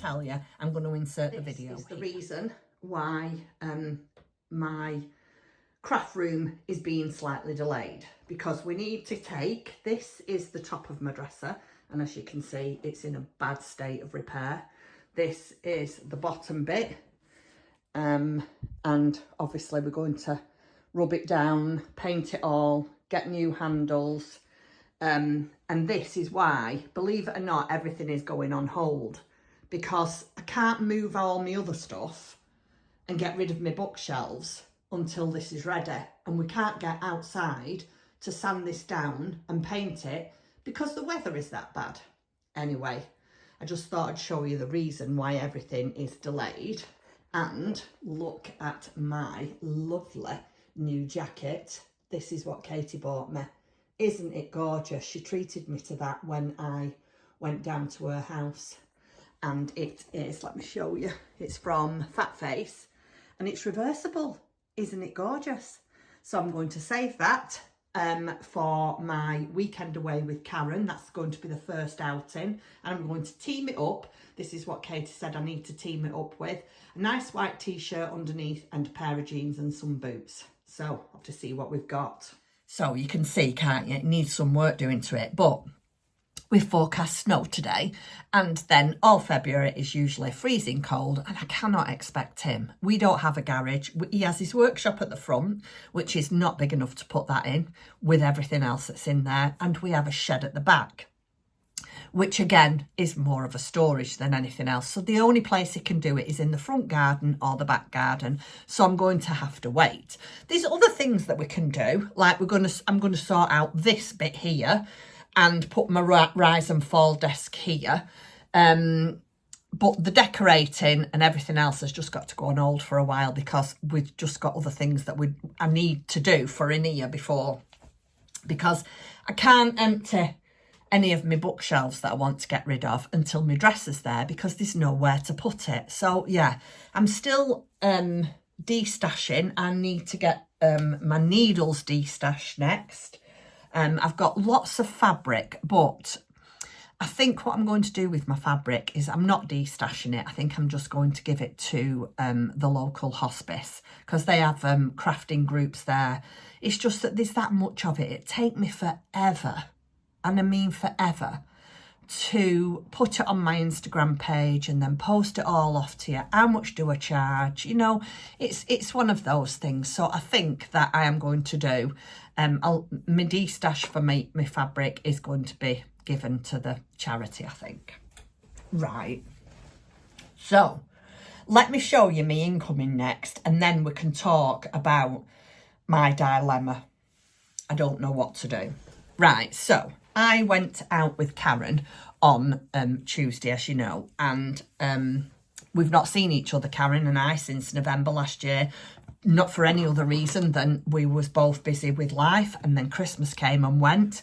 tell you, I'm going to insert the video. This is the reason why my craft room is being slightly delayed, because we need to take, this is the top of my dresser, and as you can see, it's in a bad state of repair. This is the bottom bit, and obviously we're going to rub it down, paint it all, get new handles, and this is why, believe it or not, everything is going on hold, because I can't move all my other stuff and get rid of my bookshelves until this is ready, and we can't get outside to sand this down and paint it because the weather is that bad. Anyway, I just thought I'd show you the reason why everything is delayed. And look at my lovely new jacket. This is what Katie bought me. Isn't it gorgeous? She treated me to that when I went down to her house, and it is, let me show you, it's from Fat Face, and it's reversible. Isn't it gorgeous? So I'm going to save that for my weekend away with Karen. That's going to be the first outing, and I'm going to team it up. This is what Katie said I need to team it up with. A nice white t-shirt underneath and a pair of jeans and some boots. So I'll have to see what we've got. So you can see, can't you? It needs some work doing to it, but we forecast snow today, and then all February is usually freezing cold, and I cannot expect him. We don't have a garage. He has his workshop at the front, which is not big enough to put that in with everything else that's in there, and we have a shed at the back, which again is more of a storage than anything else. So the only place he can do it is in the front garden or the back garden. So I'm going to have to wait. There's other things that we can do, like I'm going to sort out this bit here and put my rise and fall desk here. But the decorating and everything else has just got to go on hold for a while, because we've just got other things that I need to do for in here before, because I can't empty any of my bookshelves that I want to get rid of until my dresser's there, because there's nowhere to put it. So yeah, I'm still de-stashing. I need to get my needles de-stashed next. I've got lots of fabric, but I think what I'm going to do with my fabric is I'm not de-stashing it. I think I'm just going to give it to the local hospice, because they have crafting groups there. It's just that there's that much of it. It'd take me forever, and I mean forever, to put it on my Instagram page and then post it all off to you. How much do I charge? You know, it's one of those things. So I think that I am going to do, my de-stash for my fabric is going to be given to the charity, I think. Right. So let me show you my incoming next, and then we can talk about my dilemma. I don't know what to do. Right, so I went out with Karen on Tuesday, as you know, and we've not seen each other, Karen and I, since November last year. Not for any other reason than we was both busy with life, and then Christmas came and went,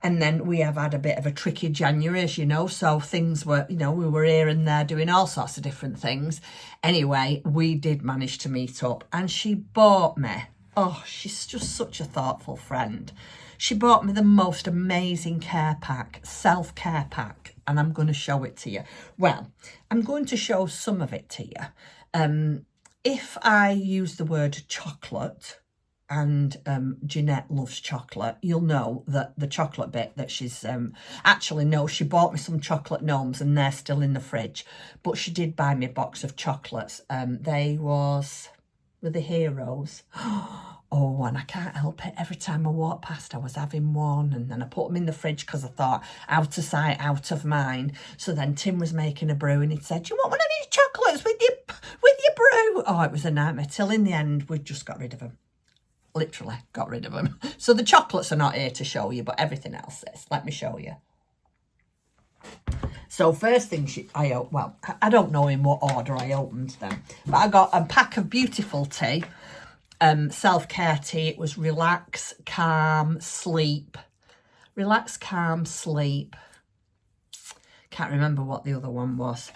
and then we have had a bit of a tricky January, as you know, so things were, you know, we were here and there doing all sorts of different things. Anyway, we did manage to meet up, and she bought me, oh, she's just such a thoughtful friend. She bought me the most amazing care pack, self-care pack, and I'm going to show it to you. Well, I'm going to show some of it to you. If I use the word chocolate, and Jeanette loves chocolate, you'll know that the chocolate bit that she's... actually, no, she bought me some chocolate gnomes, and they're still in the fridge. But she did buy me a box of chocolates. Were the heroes. Oh, and I can't help it. Every time I walk past, I was having one, and then I put them in the fridge because I thought, out of sight, out of mind. So then Tim was making a brew, and he said, "Do you want one of these chocolates with your brew?" Oh, it was a nightmare. Till in the end, we just got rid of them. Literally got rid of them. So the chocolates are not here to show you, but everything else is. Let me show you. So first thing I don't know in what order I opened them, but I got a pack of beautiful tea. Self-care tea. It was relax, calm, sleep. Relax, calm, sleep. Can't remember what the other one was.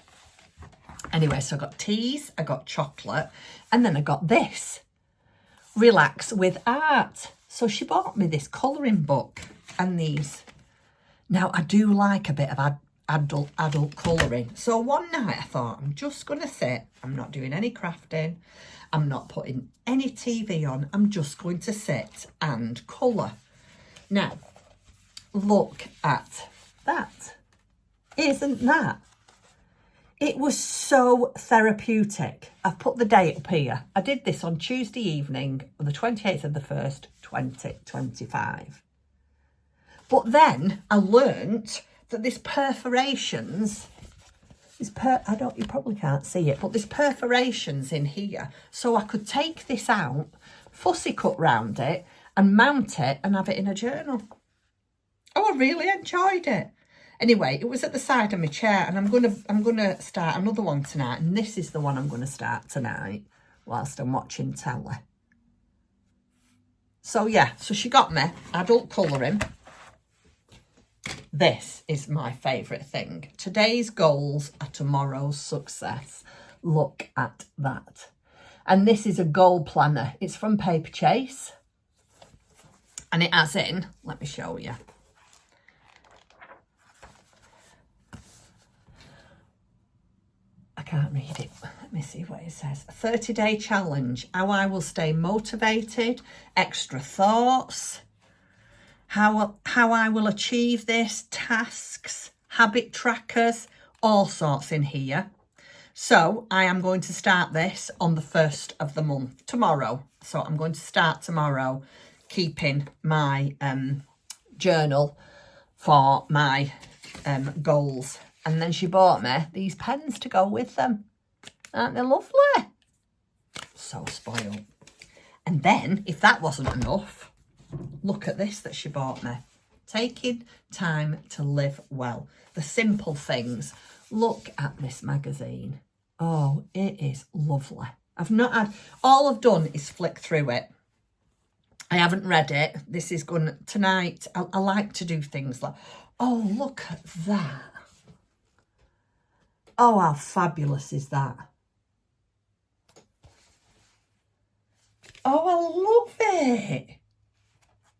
Anyway, so I got teas, I got chocolate, and then I got this. Relax with art. So she bought me this colouring book and these. Now, I do like a bit of adult colouring. So one night I thought, I'm just going to sit, I'm not doing any crafting, I'm not putting any TV on, I'm just going to sit and colour. Now, look at that. Isn't that? It was so therapeutic. I've put the date up here. I did this on Tuesday evening, the 28th of the 1st, 2025. But then I learnt that there's perforations. You probably can't see it, but there's perforations in here. So I could take this out, fussy cut round it, and mount it and have it in a journal. Oh, I really enjoyed it. Anyway, it was at the side of my chair, and I'm gonna start another one tonight, and this is the one I'm gonna start tonight whilst I'm watching telly. So yeah, so she got me adult colouring. This is my favourite thing. Today's goals are tomorrow's success. Look at that. And this is a goal planner. It's from Paper Chase, and it has in, let me show you. I can't read it. Let me see what it says. A 30-day challenge. How I will stay motivated. Extra thoughts. How I will achieve this. Tasks. Habit trackers. All sorts in here. So I am going to start this on the 1st of the month. Tomorrow. So I'm going to start tomorrow keeping my journal for my goals. And then she bought me these pens to go with them. Aren't they lovely? So spoiled. And then, if that wasn't enough, look at this that she bought me. Taking time to live well. The simple things. Look at this magazine. Oh, it is lovely. All I've done is flick through it. I haven't read it. This is going tonight. I like to do things like, oh, look at that. Oh, how fabulous is that? Oh, I love it.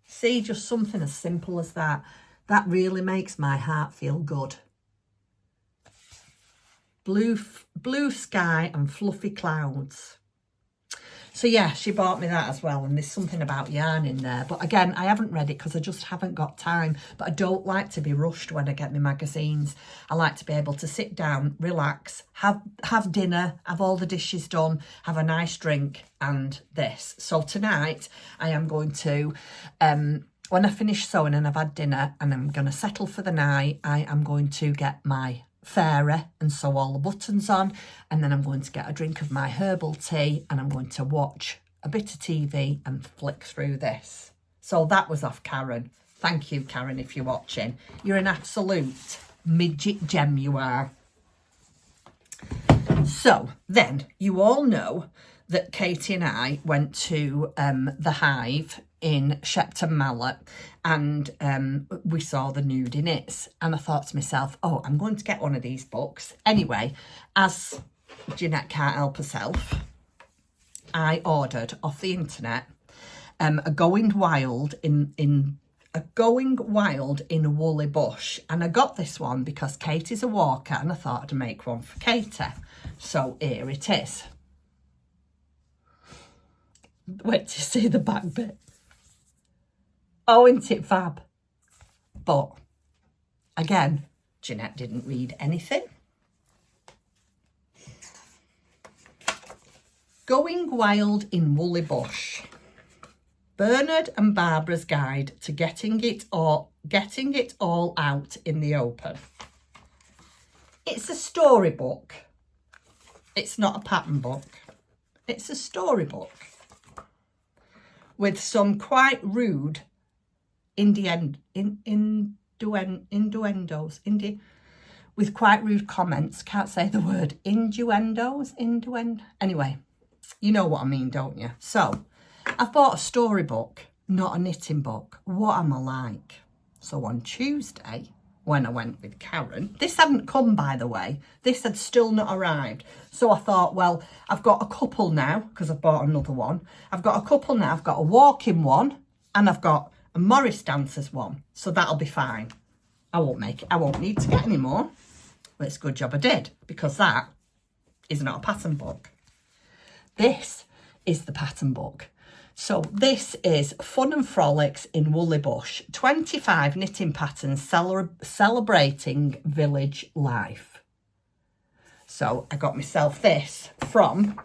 See, just something as simple as that. That really makes my heart feel good. Blue sky and fluffy clouds. So yeah, she bought me that as well, and there's something about yarn in there. But again, I haven't read it because I just haven't got time. But I don't like to be rushed when I get my magazines. I like to be able to sit down, relax, have dinner, have all the dishes done, have a nice drink, and this. So tonight, I am going to, when I finish sewing and I've had dinner and I'm going to settle for the night, I am going to get my fairy and sew all the buttons on, and then I'm going to get a drink of my herbal tea, and I'm going to watch a bit of TV and flick through this. So that was off Karen. Thank you, Karen, if you're watching. You're an absolute midget gem, you are. So then you all know that Katie and I went to the Hive in Shepton Mallet, and we saw the Nude in It, and I thought to myself, oh, I'm going to get one of these books. Anyway, as Jeanette can't help herself, I ordered off the internet a Going Wild in a Woolly Bush, and I got this one because Katie's a walker, and I thought I'd make one for Katie. So here it is. Wait till you see the back bit. Oh, isn't it fab? But, again, Jeanette didn't read anything. Going Wild in Woolly Bush. Bernard and Barbara's Guide to getting it all out in the open. It's a storybook. It's not a pattern book. It's a storybook with some quite rude innuendos, with quite rude comments. Can't say the word. Innuendos. Anyway, you know what I mean, don't you? So, I've bought a storybook, not a knitting book. What am I like? So on Tuesday, when I went with Karen, this hadn't come, by the way. This had still not arrived. So I thought, well, I've got a couple now, because I've bought another one. I've got a couple now. I've got a walking one, and I've got a Morris Dancers one. So that'll be fine. I won't need to get any more. But it's a good job I did, because that is not a pattern book. This is the pattern book. So this is Fun and Frolics in Woolly Bush, 25 knitting patterns celebrating village life. So I got myself this from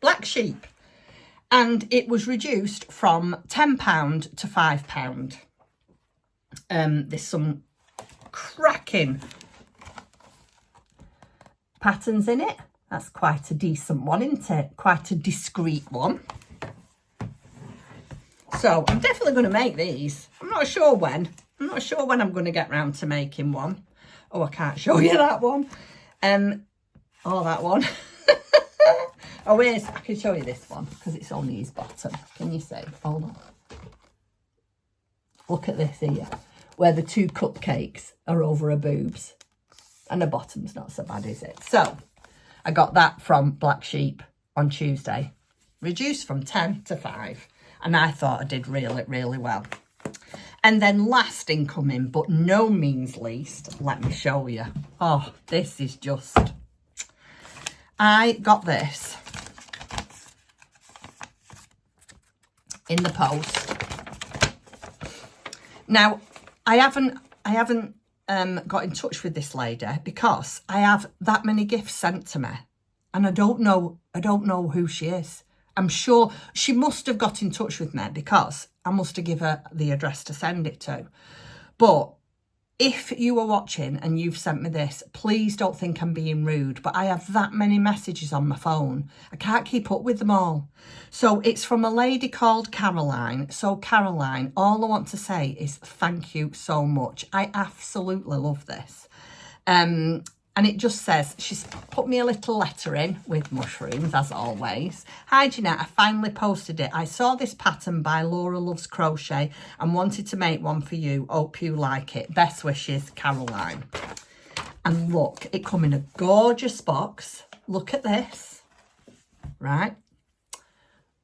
Black Sheep, and it was reduced from £10 to £5. There's some cracking patterns in it. That's quite a decent one, isn't it? Quite a discreet one. So I'm definitely going to make these. I'm not sure when. I'm not sure when I'm going to get round to making one. Oh, I can't show you that one. Oh, that one. Oh, where's, I can show you this one because it's only his bottom. Can you see? Hold on. Look at this here, where the two cupcakes are over her boobs. And the bottom's not so bad, is it? So I got that from Black Sheep on Tuesday. Reduced from 10 to 5. And I thought I did really, really well. And then last incoming, but no means least, let me show you. Oh, this is just... I got this in the post. Now, I haven't got in touch with this lady because I have that many gifts sent to me, and I don't know who she is. I'm sure she must have got in touch with me because I must have given her the address to send it to. But if you are watching and you've sent me this, please don't think I'm being rude, but I have that many messages on my phone. I can't keep up with them all. So it's from a lady called Caroline. So Caroline, all I want to say is thank you so much. I absolutely love this. And it just says, she's put me a little letter in with mushrooms, as always. Hi, Jeanette, I finally posted it. I saw this pattern by Laura Loves Crochet and wanted to make one for you. Hope you like it. Best wishes, Caroline. And look, it come in a gorgeous box. Look at this. Right?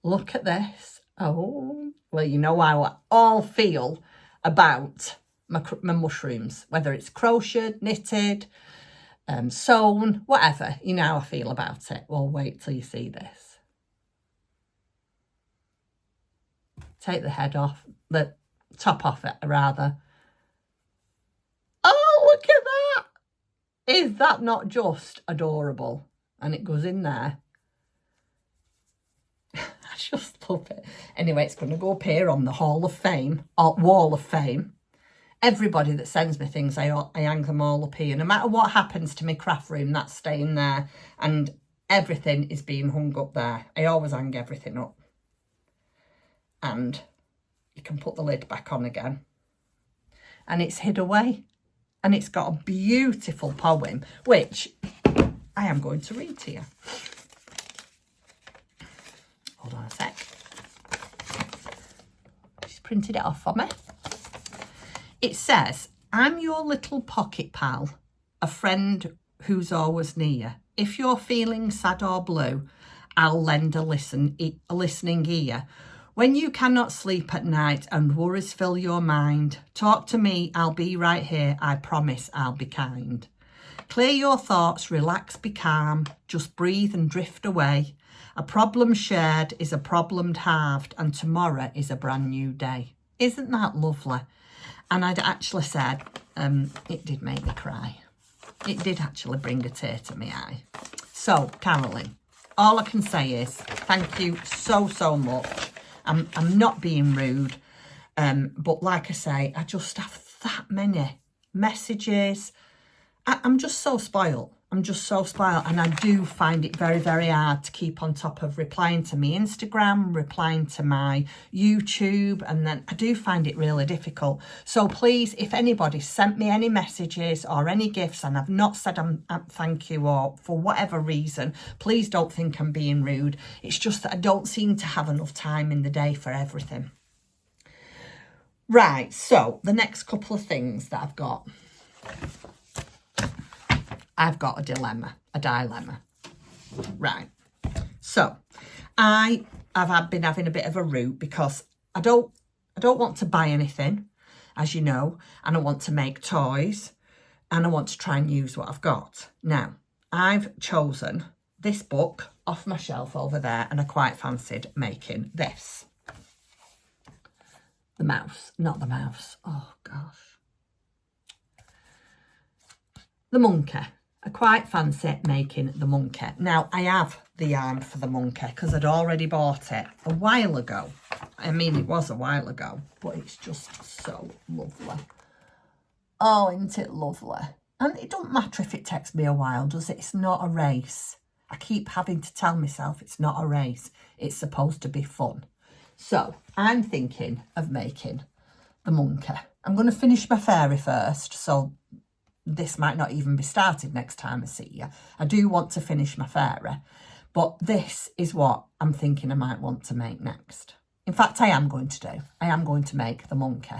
Look at this. Oh, well, you know how I all feel about my mushrooms, whether it's crocheted, knitted, sewn, whatever. You know how I feel about it. Well, wait till you see this. Take the head off, the top off it, rather. Oh, look at that. Is that not just adorable? And it goes in there. I just love it. Anyway, it's going to go up here on the Hall of Fame, or Wall of Fame. Everybody that sends me things, I hang them all up here. No matter what happens to my craft room, that's staying there. And everything is being hung up there. I always hang everything up. And you can put the lid back on again. And it's hid away. And it's got a beautiful poem, which I am going to read to you. Hold on a sec. She's printed it off for me. It says, I'm your little pocket pal, a friend who's always near. If you're feeling sad or blue, I'll lend a listening ear. When you cannot sleep at night and worries fill your mind, talk to me, I'll be right here. I promise I'll be kind. Clear your thoughts, relax, be calm, just breathe and drift away. A problem shared is a problem halved, and tomorrow is a brand new day. Isn't that lovely? And I'd actually said, it did make me cry. It did actually bring a tear to my eye. So, Carolyn, all I can say is thank you so, so much. I'm not being rude, but like I say, I just have that many messages. I'm just so spoiled. I'm just so spoiled, and I do find it very, very hard to keep on top of replying to my Instagram, replying to my YouTube, and then I do find it really difficult. So please, if anybody sent me any messages or any gifts and I've not said thank you, or for whatever reason, please don't think I'm being rude. It's just that I don't seem to have enough time in the day for everything. Right, so the next couple of things that I've got a dilemma. Right. So I've been having a bit of a route because I don't want to buy anything. as you know, and I want to make toys, and I want to try and use what I've got. Now, I've chosen this book off my shelf over there, and I quite fancied making this. The mouse, not the mouse. Oh, gosh. The monkey. I quite fancy making the monkey. Now, I have the yarn for the monkey because I'd already bought it a while ago. I mean, it was a while ago, but it's just so lovely. Oh, isn't it lovely? And it don't matter if it takes me a while, does it? It's not a race. I keep having to tell myself it's not a race. It's supposed to be fun. So, I'm thinking of making the monkey. I'm going to finish my fairy first, so this might not even be started next time I see you. I do want to finish my fairy, but this is what I'm thinking I might want to make next. In fact, I am going to do. I am going to make the monkey.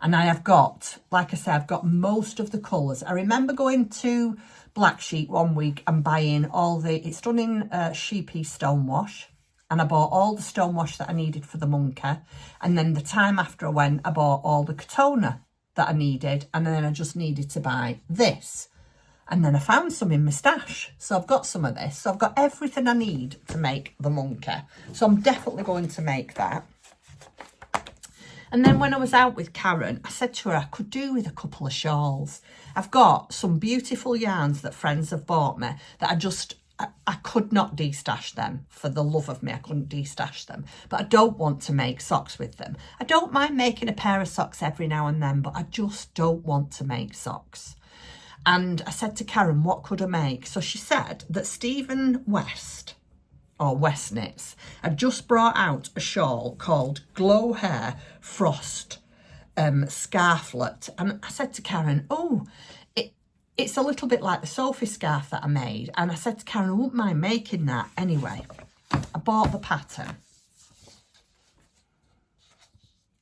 And I have got, like I said, I've got most of the colours. I remember going to Black Sheep one week and buying all the, it's done in sheepy stonewash. And I bought all the stonewash that I needed for the monkey. And then the time after I went, I bought all the Katona that I needed, and then I just needed to buy this. And then I found some in my stash, so I've got some of this. So I've got everything I need to make the monkey. So I'm definitely going to make that. And then when I was out with Karen, I said to her I could do with a couple of shawls. I've got some beautiful yarns that friends have bought me that I could not de-stash them. For the love of me, I couldn't de-stash them. But I don't want to make socks with them. I don't mind making a pair of socks every now and then, but I just don't want to make socks. And I said to Karen, what could I make? So she said that Stephen West, or West Knits, had just brought out a shawl called Glow Hair Frost Scarflet. And I said to Karen, oh, it's a little bit like the Sophie scarf that I made. And I said to Karen, I wouldn't mind making that. Anyway, I bought the pattern.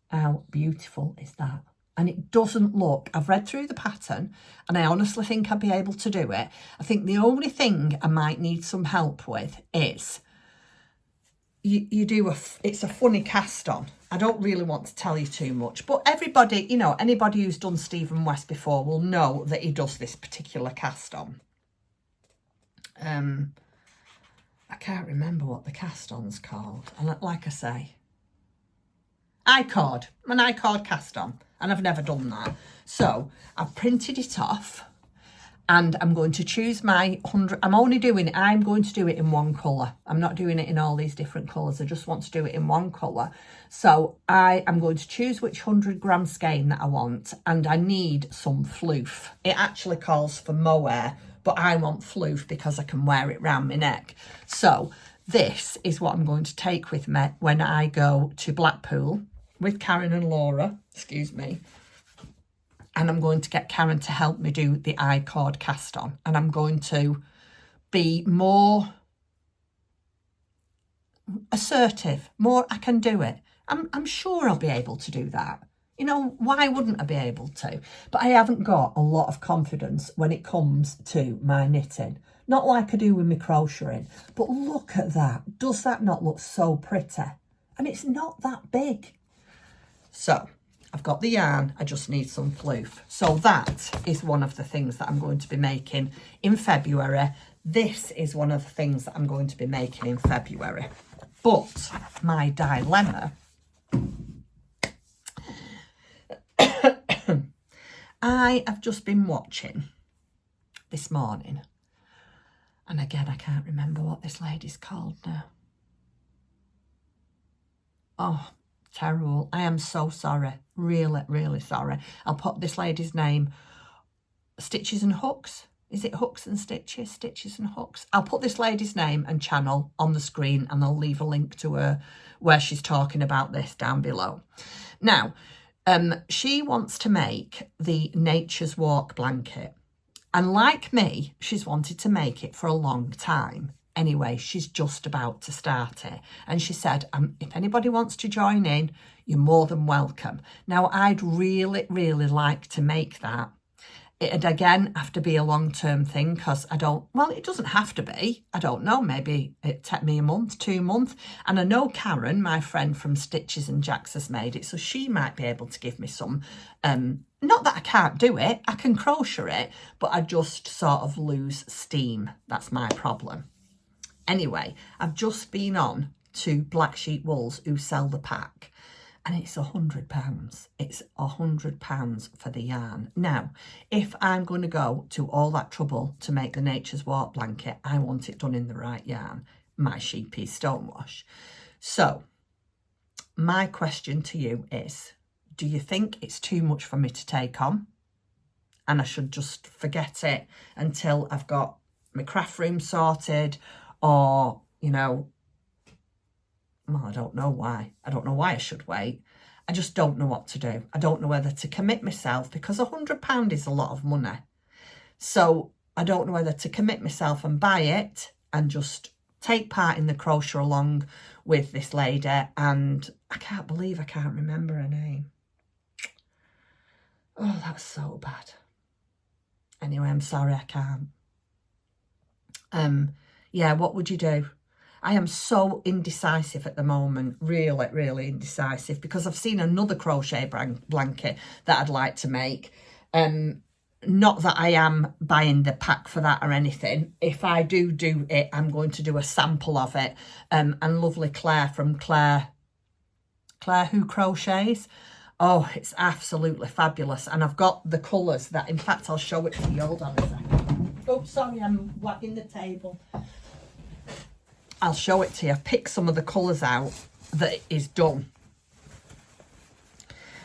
How beautiful is that? And it doesn't look, I've read through the pattern and I honestly think I'll be able to do it. I think the only thing I might need some help with is it's a funny cast on. I don't really want to tell you too much, but everybody, you know, anybody who's done Stephen West before will know that he does this particular cast on. I can't remember what the cast on's called. And like I say, I-cord, an I-cord cast on, and I've never done that. So I've printed it off. And I'm going to choose my 100, I'm going to do it in one colour. I'm not doing it in all these different colours. I just want to do it in one colour. So I am going to choose which 100 gram skein that I want. And I need some floof. It actually calls for mohair, but I want floof because I can wear it round my neck. So this is what I'm going to take with me when I go to Blackpool with Karen and Laura, excuse me. And I'm going to get Karen to help me do the I-cord cast on. And I'm going to be more assertive, more I can do it. I'm sure I'll be able to do that. You know, why wouldn't I be able to? But I haven't got a lot of confidence when it comes to my knitting. Not like I do with my crocheting. But look at that. Does that not look so pretty? And it's not that big. So I've got the yarn, I just need some floof. So that is one of the things that I'm going to be making in February. This is one of the things that I'm going to be making in February. But my dilemma, I have just been watching this morning. And again, I can't remember what this lady's called now. Oh, terrible. I am so sorry. Really, really sorry. I'll put this lady's name, Stitches and Hooks. Is it Hooks and Stitches? Stitches and Hooks. I'll put this lady's name and channel on the screen and I'll leave a link to her where she's talking about this down below. Now, she wants to make the Nature's Walk blanket. And like me, she's wanted to make it for a long time. Anyway, she's just about to start it. And she said, if anybody wants to join in, you're more than welcome. Now, I'd really, really like to make that It'd again have to be a long-term thing because it doesn't have to be. I don't know, maybe it'd take me a month, 2 months. And I know Karen, my friend from Stitches and Jacks, has made it, so she might be able to give me some. Not that I can't do it, I can crochet it, but I just sort of lose steam. That's my problem. Anyway, I've just been on to Black Sheep Wools who sell the pack. And it's £100. It's £100 for the yarn. Now, if I'm going to go to all that trouble to make the Nature's Walk blanket, I want it done in the right yarn, my sheepy stonewash. So, my question to you is, do you think it's too much for me to take on? And I should just forget it until I've got my craft room sorted, or, well, I don't know why. I don't know why I should wait. I just don't know what to do. I don't know whether to commit myself, because £100 is a lot of money. So I don't know whether to commit myself and buy it and just take part in the crochet along with this lady. And I can't believe I can't remember her name. Oh, that was so bad. Anyway, I'm sorry I can't. Yeah, what would you do? I am so indecisive at the moment, really, really indecisive, because I've seen another crochet blanket that I'd like to make. Not that I am buying the pack for that or anything. If I do it, I'm going to do a sample of it. And lovely Claire from Claire Who Crochets. Oh, it's absolutely fabulous. And I've got the colours that, in fact, I'll show it to you. Hold on a second. Oh, sorry, I'm whacking the table. I'll show it to you. I've picked some of the colours out that is done.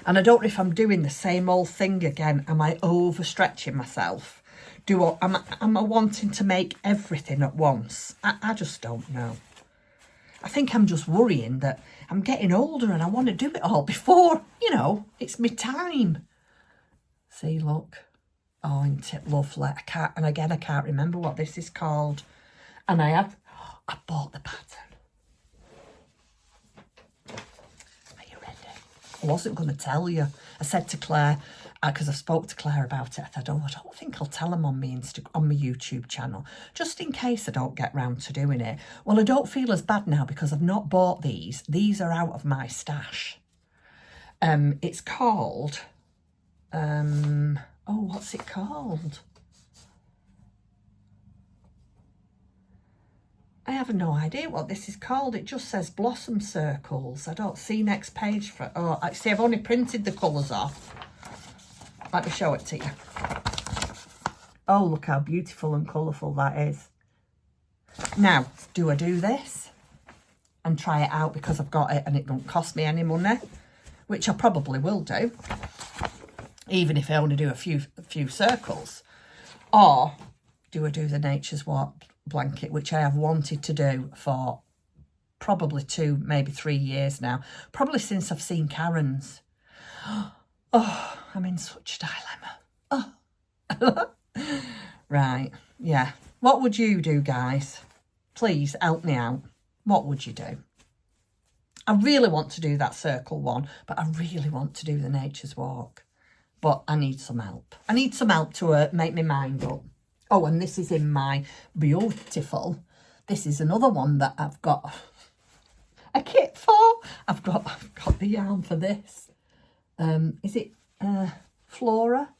And I don't know if I'm doing the same old thing again. Am I overstretching myself? Am I wanting to make everything at once? I just don't know. I think I'm just worrying that I'm getting older and I want to do it all before, it's my time. See, look. Oh, isn't it lovely? I can't remember what this is called. And I bought the pattern. Are you ready? I wasn't going to tell you. I said to Claire, because I spoke to Claire about it, I thought, I don't think I'll tell them on my YouTube channel, just in case I don't get round to doing it. Well, I don't feel as bad now because I've not bought these. These are out of my stash. It's called, what's it called? I have no idea what this is called. It just says Blossom Circles. I don't see next page for... Oh, I see, I've only printed the colours off. Let me show it to you. Oh, look how beautiful and colourful that is. Now, do I do this and try it out because I've got it and it don't cost me any money? Which I probably will do, even if I only do a few circles. Or do I do the Nature's Walk blanket, which I have wanted to do for probably 2, maybe 3 years now, probably since I've seen Karen's. Oh, I'm in such a dilemma. Oh. Right, yeah. What would you do, guys? Please help me out. What would you do? I really want to do that circle one, but I really want to do the Nature's Walk. But I need some help. I need some help to make my mind up. Oh, and this is in my beautiful, this is another one that I've got a kit for. I've got the yarn for this. Is it Flora?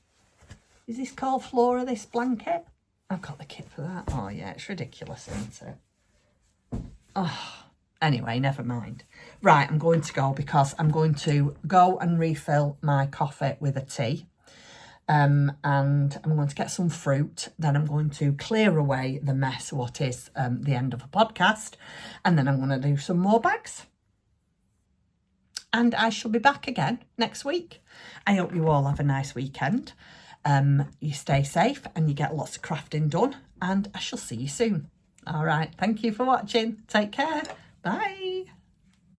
Is this called Flora, this blanket? I've got the kit for that. Oh, yeah, it's ridiculous, isn't it? Oh, anyway, never mind. Right, I'm going to go because I'm going to go and refill my coffee with a tea. And I'm going to get some fruit. Then I'm going to clear away the mess, what is the end of a podcast. And then I'm going to do some more bags. And I shall be back again next week. I hope you all have a nice weekend. You stay safe and you get lots of crafting done. And I shall see you soon. All right. Thank you for watching. Take care. Bye.